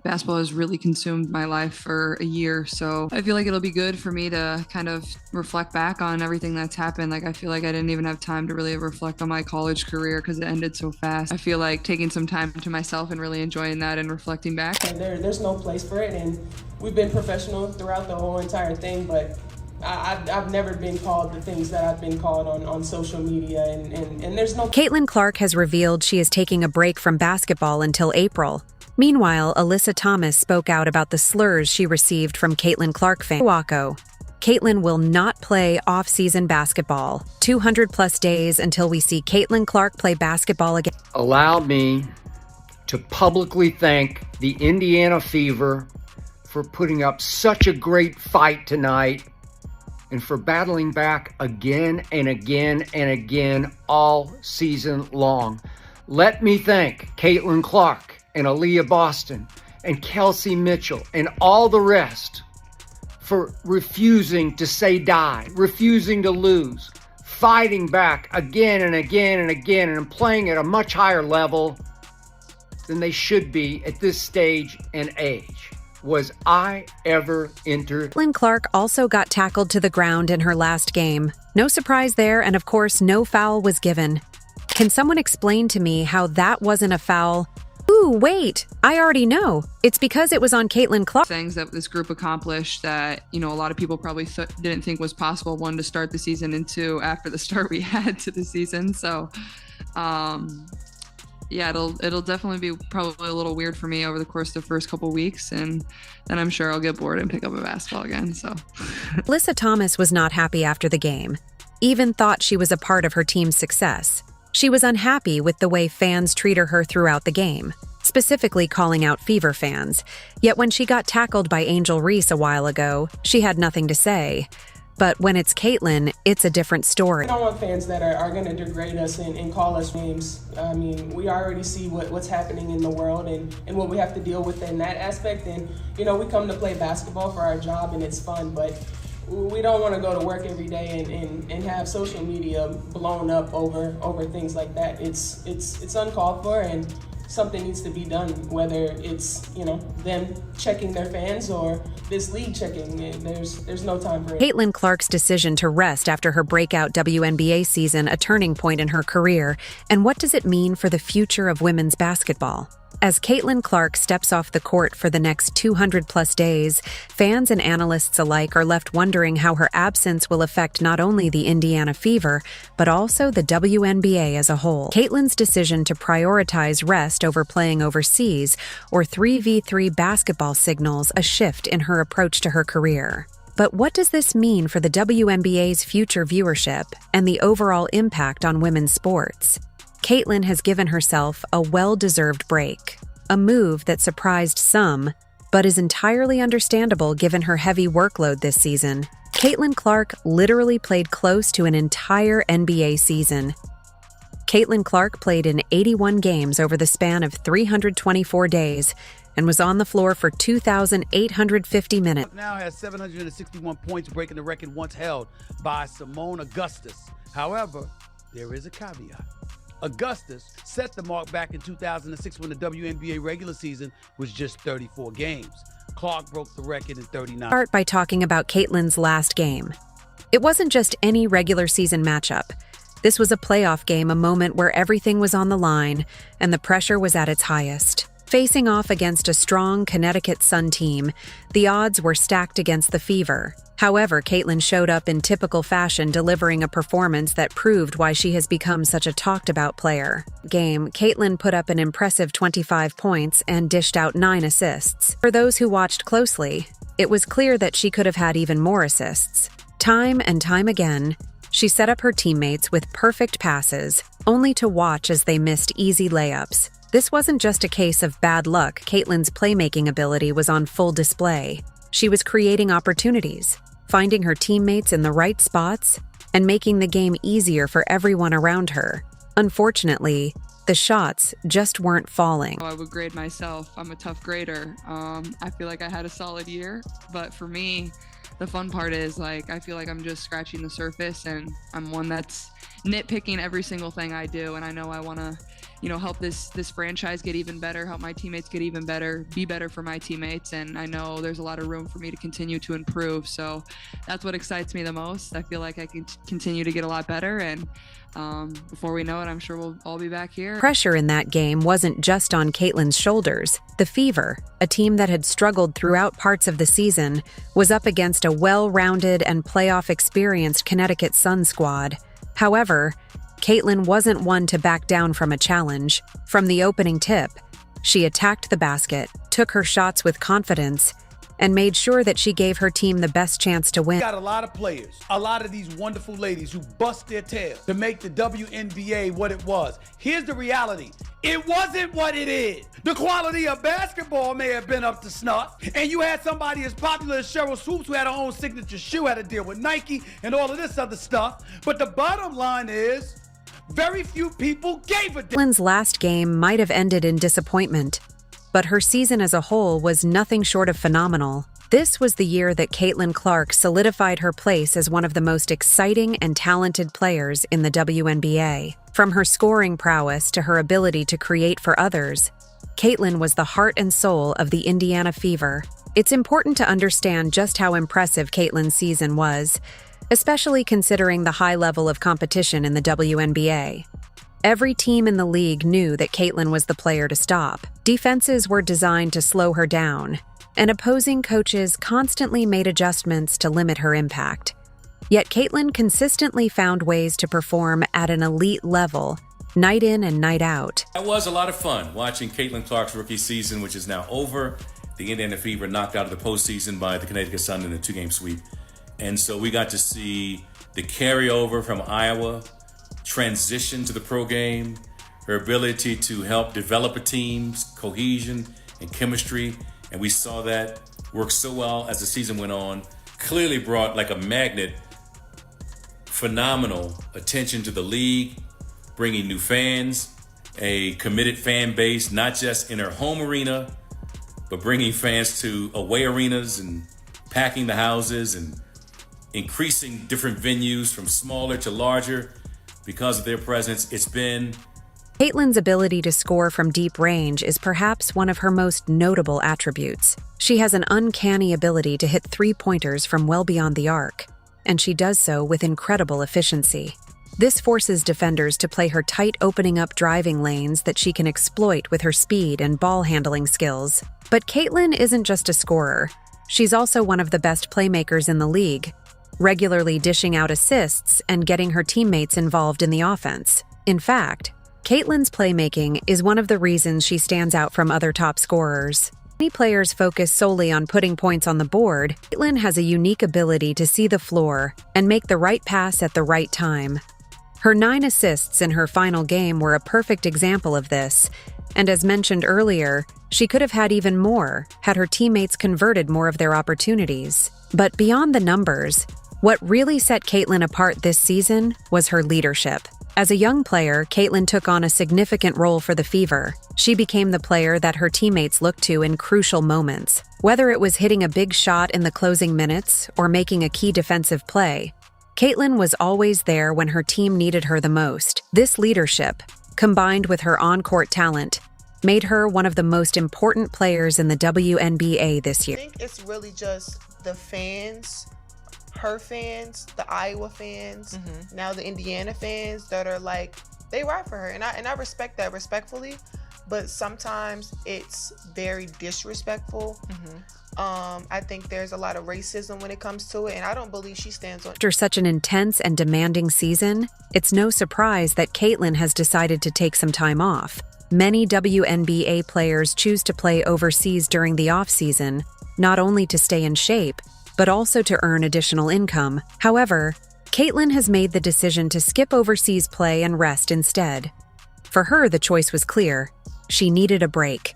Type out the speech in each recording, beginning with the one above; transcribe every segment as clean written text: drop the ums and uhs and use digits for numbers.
Basketball has really consumed my life for a year, so I feel like it'll be good for me to kind of reflect back on everything that's happened. Like, I feel like I didn't even have time to really reflect on my college career because it ended so fast. I feel like taking some time to myself and really enjoying that and reflecting back. And there's no place for it, and we've been professional throughout the whole entire thing, but I've never been called the things that I've been called on social media, and there's no... Caitlin Clark has revealed she is taking a break from basketball until April. Meanwhile, Alyssa Thomas spoke out about the slurs she received from Caitlin Clark fans. Caitlin will not play off-season basketball. 200-plus days until we see Caitlin Clark play basketball again. Allow me to publicly thank the Indiana Fever for putting up such a great fight tonight and for battling back again and again and again all season long. Let me thank Caitlin Clark and Aaliyah Boston and Kelsey Mitchell and all the rest for refusing to say die, refusing to lose, fighting back again and again and again, and playing at a much higher level than they should be at this stage and age. Was I ever entered? Caitlin Clark also got tackled to the ground in her last game. No surprise there, and of course, no foul was given. Can someone explain to me how that wasn't a foul? Ooh, wait, I already know. It's because it was on Caitlin Clark. Things that this group accomplished that, a lot of people probably didn't think was possible, one, to start the season, and two, after the start we had to the season. So, yeah, it'll definitely be probably a little weird for me over the course of the first couple weeks, and then I'm sure I'll get bored and pick up a basketball again, so. Alyssa Thomas was not happy after the game, even thought she was a part of her team's success. She was unhappy with the way fans treated her throughout the game, specifically calling out Fever fans. Yet when she got tackled by Angel Reese a while ago, she had nothing to say. But when it's Caitlin, it's a different story. I don't want fans that are going to degrade us and call us names. I mean, we already see what's happening in the world and what we have to deal with in that aspect. And, we come to play basketball for our job and it's fun, but we don't want to go to work every day and have social media blown up over things like that. It's uncalled for, and something needs to be done, whether it's, them checking their fans or this league checking. There's no time for it. Caitlin Clark's decision to rest after her breakout WNBA season, a turning point in her career, and what does it mean for the future of women's basketball? As Caitlin Clark steps off the court for the next 200-plus days, fans and analysts alike are left wondering how her absence will affect not only the Indiana Fever, but also the WNBA as a whole. Caitlin's decision to prioritize rest over playing overseas or 3v3 basketball signals a shift in her approach to her career. But what does this mean for the WNBA's future viewership and the overall impact on women's sports? Caitlin has given herself a well-deserved break, a move that surprised some, but is entirely understandable given her heavy workload this season. Caitlin Clark literally played close to an entire NBA season. Caitlin Clark played in 81 games over the span of 324 days and was on the floor for 2,850 minutes. Now has 761 points, breaking the record once held by Simone Augustus. However, there is a caveat. Augustus set the mark back in 2006 when the WNBA regular season was just 34 games. Clark broke the record in 39. Start by talking about Caitlin's last game. It wasn't just any regular season matchup. This was a playoff game, a moment where everything was on the line and the pressure was at its highest. Facing off against a strong Connecticut Sun team, the odds were stacked against the Fever. However, Caitlin showed up in typical fashion, delivering a performance that proved why she has become such a talked-about player. Caitlin put up an impressive 25 points and dished out 9 assists. For those who watched closely, it was clear that she could have had even more assists. Time and time again, she set up her teammates with perfect passes, only to watch as they missed easy layups. This wasn't just a case of bad luck. Caitlin's playmaking ability was on full display. She was creating opportunities, finding her teammates in the right spots, and making the game easier for everyone around her. Unfortunately, the shots just weren't falling. I would grade myself. I'm a tough grader. I feel like I had a solid year, but for me, the fun part is I feel like I'm just scratching the surface, and I'm one that's nitpicking every single thing I do, and I know I want to help this franchise get even better, help my teammates get even better, be better for my teammates. And I know there's a lot of room for me to continue to improve. So that's what excites me the most. I feel like I can continue to get a lot better. And before we know it, I'm sure we'll all be back here. Pressure in that game wasn't just on Caitlin's shoulders. The Fever, a team that had struggled throughout parts of the season, was up against a well-rounded and playoff-experienced Connecticut Sun squad. However, Caitlin wasn't one to back down from a challenge. From the opening tip, she attacked the basket, took her shots with confidence, and made sure that she gave her team the best chance to win. We got a lot of players, a lot of these wonderful ladies who bust their tails to make the WNBA what it was. Here's the reality. It wasn't what it is. The quality of basketball may have been up to snuff, and you had somebody as popular as Cheryl Swoops who had her own signature shoe, had to deal with Nike and all of this other stuff. But the bottom line is, very few people gave a damn. Caitlin's last game might have ended in disappointment, but her season as a whole was nothing short of phenomenal. This was the year that Caitlin Clark solidified her place as one of the most exciting and talented players in the WNBA. From her scoring prowess to her ability to create for others, Caitlin was the heart and soul of the Indiana Fever. It's important to understand just how impressive Caitlin's season was, especially considering the high level of competition in the WNBA. Every team in the league knew that Caitlin was the player to stop. Defenses were designed to slow her down, and opposing coaches constantly made adjustments to limit her impact. Yet Caitlin consistently found ways to perform at an elite level, night in and night out. It was a lot of fun watching Caitlin Clark's rookie season, which is now over. The Indiana Fever knocked out of the postseason by the Connecticut Sun in a 2-game sweep. And so we got to see the carryover from Iowa transition to the pro game, her ability to help develop a team's cohesion and chemistry. And we saw that work so well as the season went on. Clearly brought like a magnet phenomenal attention to the league, bringing new fans, a committed fan base, not just in her home arena, but bringing fans to away arenas and packing the houses and increasing different venues from smaller to larger because of their presence. It's been... Caitlin's ability to score from deep range is perhaps one of her most notable attributes. She has an uncanny ability to hit three-pointers from well beyond the arc, and she does so with incredible efficiency. This forces defenders to play her tight opening up driving lanes that she can exploit with her speed and ball handling skills. But Caitlin isn't just a scorer. She's also one of the best playmakers in the league, regularly dishing out assists and getting her teammates involved in the offense. In fact, Caitlin's playmaking is one of the reasons she stands out from other top scorers. Many players focus solely on putting points on the board. Caitlin has a unique ability to see the floor and make the right pass at the right time. Her 9 assists in her final game were a perfect example of this, and as mentioned earlier, she could have had even more had her teammates converted more of their opportunities. But beyond the numbers, what really set Caitlin apart this season was her leadership. As a young player, Caitlin took on a significant role for the Fever. She became the player that her teammates looked to in crucial moments. Whether it was hitting a big shot in the closing minutes or making a key defensive play, Caitlin was always there when her team needed her the most. This leadership, combined with her on-court talent, made her one of the most important players in the WNBA this year. I think it's really just the fans, her fans, the Iowa fans, now the Indiana fans that are like, they ride for her. And I respect that respectfully, but sometimes it's very disrespectful. I think there's a lot of racism when it comes to it, and I don't believe she stands on. After such an intense and demanding season, it's no surprise that Caitlin has decided to take some time off. Many WNBA players choose to play overseas during the off-season, not only to stay in shape, but also to earn additional income. However, Caitlin has made the decision to skip overseas play and rest instead. For her, the choice was clear. She needed a break.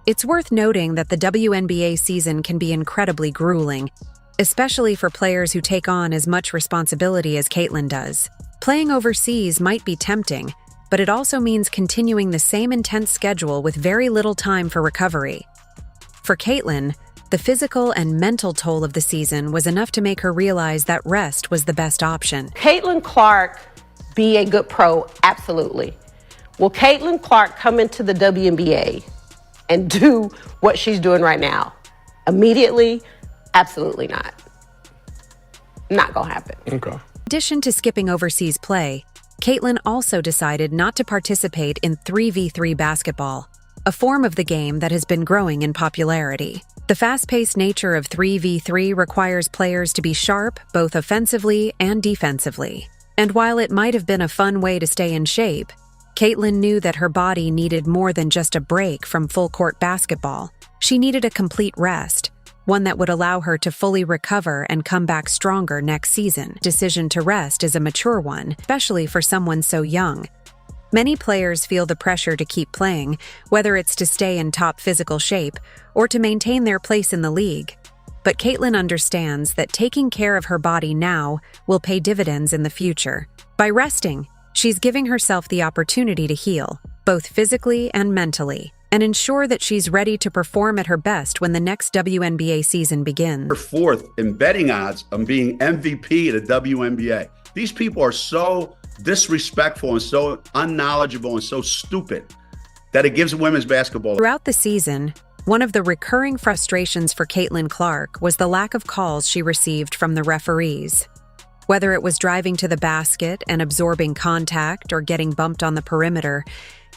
It's worth noting that the WNBA season can be incredibly grueling, especially for players who take on as much responsibility as Caitlin does. Playing overseas might be tempting, but it also means continuing the same intense schedule with very little time for recovery. For Caitlin, the physical and mental toll of the season was enough to make her realize that rest was the best option. Caitlin Clark, be a good pro, absolutely. Will Caitlin Clark come into the WNBA and do what she's doing right now? Immediately? Absolutely not. Not gonna happen. Okay. In addition to skipping overseas play, Caitlin also decided not to participate in 3v3 basketball, a form of the game that has been growing in popularity. The fast-paced nature of 3v3 requires players to be sharp both offensively and defensively. And while it might have been a fun way to stay in shape, Caitlin knew that her body needed more than just a break from full-court basketball. She needed a complete rest, one that would allow her to fully recover and come back stronger next season. Decision to rest is a mature one, especially for someone so young. Many players feel the pressure to keep playing, whether it's to stay in top physical shape or to maintain their place in the league. But Caitlin understands that taking care of her body now will pay dividends in the future. By resting, she's giving herself the opportunity to heal, both physically and mentally, and ensure that she's ready to perform at her best when the next WNBA season begins. We're fourth in betting odds on being MVP of the WNBA. These people are so disrespectful and so unknowledgeable and so stupid that it gives women's basketball. Throughout the season, one of the recurring frustrations for Caitlin Clark was the lack of calls she received from the referees. Whether it was driving to the basket and absorbing contact or getting bumped on the perimeter,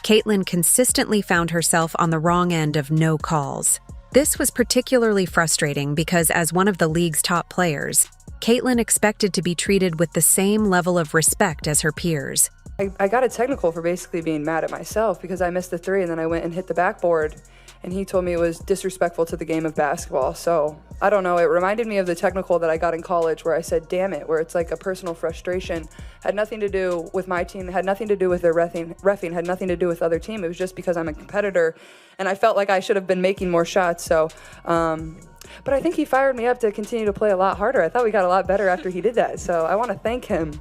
Caitlin consistently found herself on the wrong end of no calls. This was particularly frustrating because as one of the league's top players, Caitlin expected to be treated with the same level of respect as her peers. I got a technical for basically being mad at myself because I missed the three and then I went and hit the backboard, and he told me it was disrespectful to the game of basketball. So I don't know, it reminded me of the technical that I got in college where I said, damn it, where it's like a personal frustration. Had nothing to do with my team, had nothing to do with their reffing, had nothing to do with other team. It was just because I'm a competitor and I felt like I should have been making more shots. So, but I think he fired me up to continue to play a lot harder. I thought we got a lot better after he did that. So I want to thank him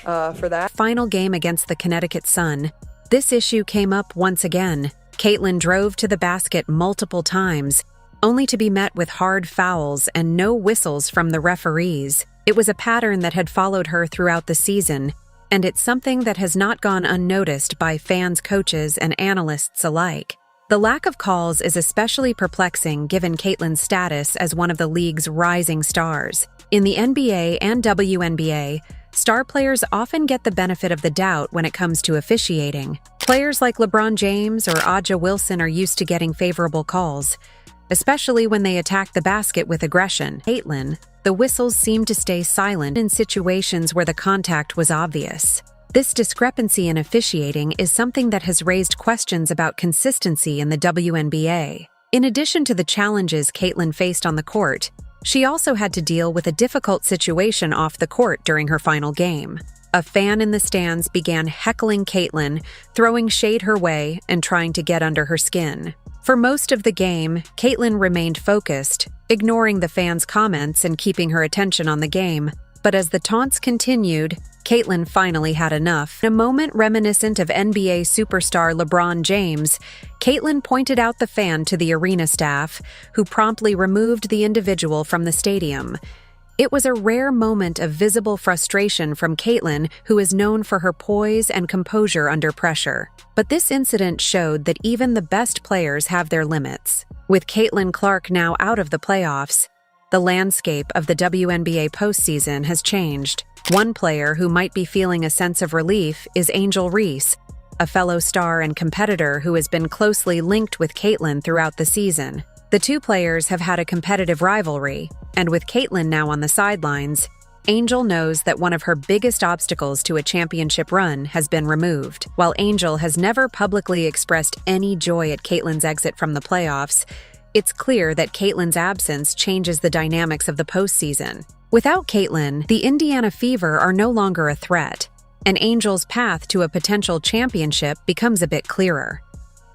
for that. Final game against the Connecticut Sun, this issue came up once again. Caitlin drove to the basket multiple times, only to be met with hard fouls and no whistles from the referees. It was a pattern that had followed her throughout the season, and it's something that has not gone unnoticed by fans, coaches, and analysts alike. The lack of calls is especially perplexing given Caitlin's status as one of the league's rising stars. In the NBA and WNBA, star players often get the benefit of the doubt when it comes to officiating. Players like LeBron James or Wnba Wilson are used to getting favorable calls, especially when they attack the basket with aggression. Caitlin, the whistles seem to stay silent in situations where the contact was obvious. This discrepancy in officiating is something that has raised questions about consistency in the WNBA. In addition to the challenges Caitlin faced on the court, she also had to deal with a difficult situation off the court during her final game. A fan in the stands began heckling Caitlin, throwing shade her way and trying to get under her skin. For most of the game, Caitlin remained focused, ignoring the fans' comments and keeping her attention on the game. But as the taunts continued, Caitlin finally had enough. In a moment reminiscent of NBA superstar LeBron James, Caitlin pointed out the fan to the arena staff, who promptly removed the individual from the stadium. It was a rare moment of visible frustration from Caitlin, who is known for her poise and composure under pressure. But this incident showed that even the best players have their limits. With Caitlin Clark now out of the playoffs, the landscape of the WNBA postseason has changed. One player who might be feeling a sense of relief is Angel Reese, a fellow star and competitor who has been closely linked with Caitlin throughout the season. The two players have had a competitive rivalry, and with Caitlin now on the sidelines, Angel knows that one of her biggest obstacles to a championship run has been removed. While Angel has never publicly expressed any joy at Caitlin's exit from the playoffs, it's clear that Caitlin's absence changes the dynamics of the postseason. Without Caitlin, the Indiana Fever are no longer a threat, and Angel's path to a potential championship becomes a bit clearer.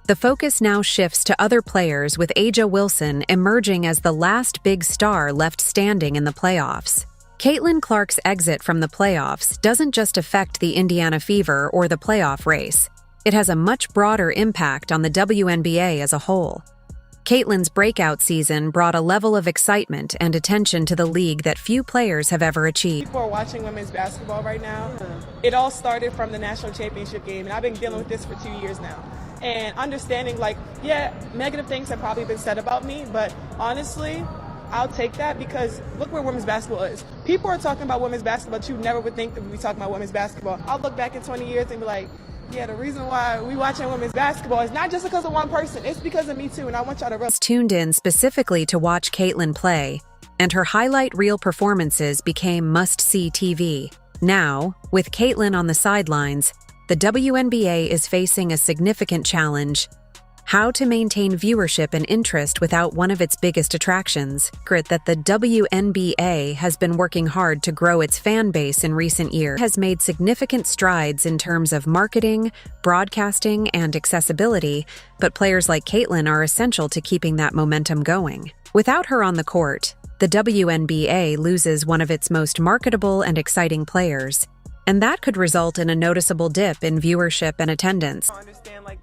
The focus now shifts to other players, with Wnba Wilson emerging as the last big star left standing in the playoffs. Caitlin Clark's exit from the playoffs doesn't just affect the Indiana Fever or the playoff race. It has a much broader impact on the WNBA as a whole. Caitlin's breakout season brought a level of excitement and attention to the league that few players have ever achieved. People are watching women's basketball right now. It all started from the national championship game, and I've been dealing with this for 2 years now. And understanding, like, yeah, negative things have probably been said about me, but honestly, I'll take that because look where women's basketball is. People are talking about women's basketball, but you never would think that we'd be talking about women's basketball. I'll look back in 20 years and be like, yeah, the reason why we watching women's basketball is not just because of one person, it's because of me too, and I want y'all to realize. Tuned in specifically to watch Caitlin play, and her highlight reel performances became must-see TV. Now, with Caitlin on the sidelines, the WNBA is facing a significant challenge: how to maintain viewership and interest without one of its biggest attractions. That the WNBA has been working hard to grow its fan base in recent years, has made significant strides in terms of marketing, broadcasting, and accessibility, but players like Caitlin are essential to keeping that momentum going. Without her on the court, the WNBA loses one of its most marketable and exciting players, and that could result in a noticeable dip in viewership and attendance. I understand, like,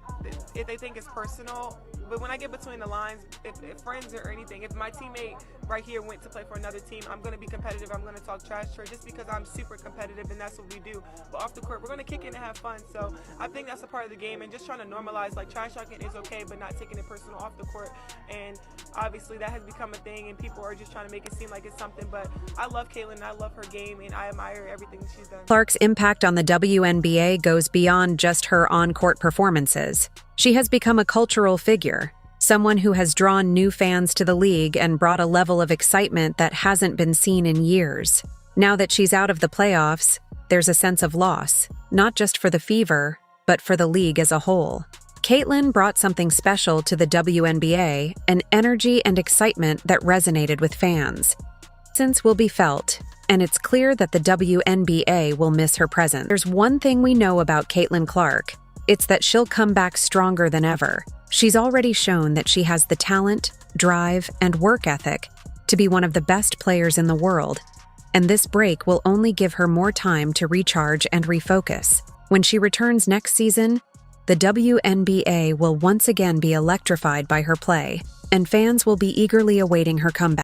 if they think it's personal, but when I get between the lines, if friends or anything, if my teammate right here went to play for another team, I'm going to be competitive, I'm going to talk trash to her just because I'm super competitive and that's what we do. But off the court, we're going to kick in and have fun. So I think that's a part of the game, and just trying to normalize, like, trash talking is okay, but not taking it personal off the court. And obviously that has become a thing, and people are just trying to make it seem like it's something. But I love Caitlin, I love her game, and I admire everything that she's done. Clark's impact on the WNBA goes beyond just her on-court performances. She has become a cultural figure, someone who has drawn new fans to the league and brought a level of excitement that hasn't been seen in years. Now that she's out of the playoffs, there's a sense of loss, not just for the Fever, but for the league as a whole. Caitlin brought something special to the WNBA, an energy and excitement that resonated with fans. Since will be felt, and it's clear that the WNBA will miss her presence. There's one thing we know about Caitlin Clark. It's that she'll come back stronger than ever. She's already shown that she has the talent, drive, and work ethic to be one of the best players in the world, and this break will only give her more time to recharge and refocus. When she returns next season, the WNBA will once again be electrified by her play, and fans will be eagerly awaiting her comeback.